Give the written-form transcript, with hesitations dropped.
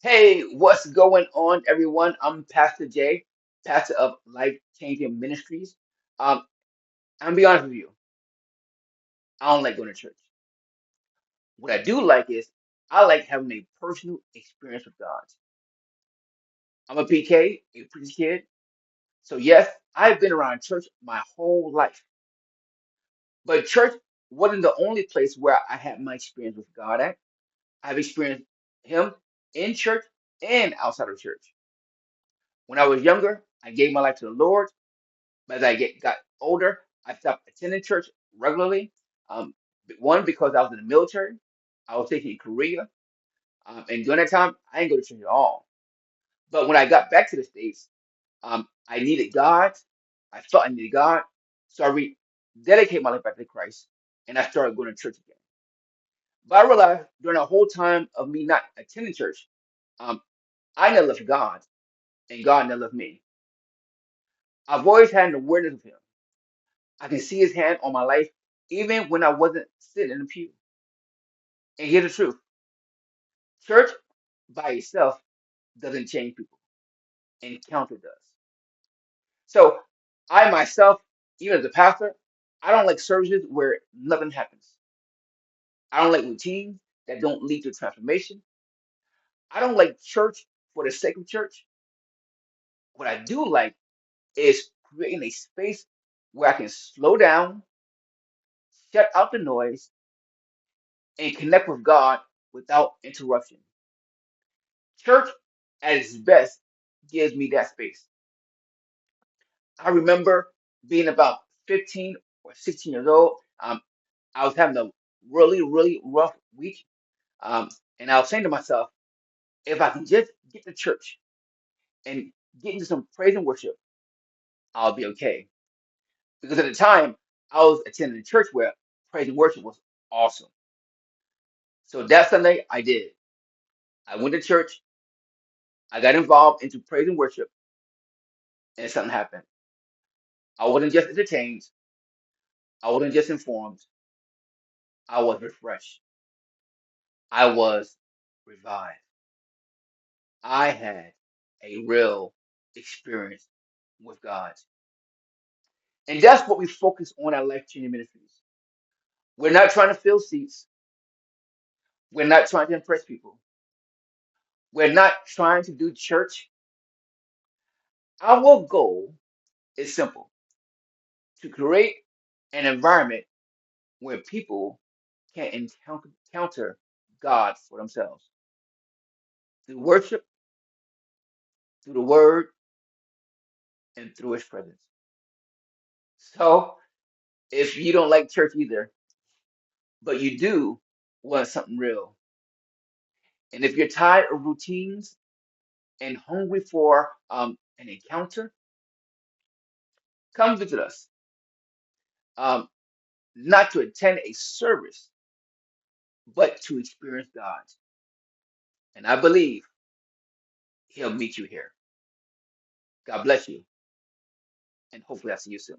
Hey, what's going on, everyone? I'm Pastor Jay, pastor of Life Changing Ministries. Um, I'm gonna be honest with you, I don't like going to church. What I do like is I like having a personal experience with God. I'm a PK, a preacher kid, so yes, I've been around church my whole life. But church wasn't the only place where I had my experience with God at. I've experienced Him in church and outside of church. When I was younger, I gave my life to the Lord. As got older, I stopped attending church regularly. Um, one because I was in the military, I was stationed in Korea, and during that time, I didn't go to church at all. But when I got back to the States, I needed God. I felt I needed God, so dedicate my life back to Christ, and I started going to church again. But I realized during the whole time of me not attending church, um, I never left God, and God never left me. I've always had an awareness of Him. I can see His hand on my life, even when I wasn't sitting in the pew. And here's the truth: church by itself doesn't change people, encounter does. So, I myself, even as a pastor, I don't like services where nothing happens. I don't like routines that don't lead to transformation. I don't like church for the sake of church. What I do like is creating a space where I can slow down, shut out the noise, and connect with God without interruption. Church at its best gives me that space. I remember being about 15 or 16 years old. I was having a really, really rough week. Um, and I was saying to myself, if I can just get to church and get into some praise and worship, I'll be okay. Because at the time, I was attending a church where praise and worship was awesome. So that Sunday, I did. I went to church, I got involved into praise and worship, and something happened. I wasn't just entertained, I wasn't just informed, I was refreshed. I was revived. I had a real experience with God. And that's what we focus on at Life Changing Ministries. We're not trying to fill seats. We're not trying to impress people. We're not trying to do church. Our goal is simple: to create an environment where people can encounter God for themselves through worship, through the word, and through His presence. So, if you don't like church either, but you do want something real, and if you're tired of routines and hungry for an encounter, come visit us. Um, not to attend a service, but to experience God. And I believe He'll meet you here. God bless you, and hopefully I'll see you soon.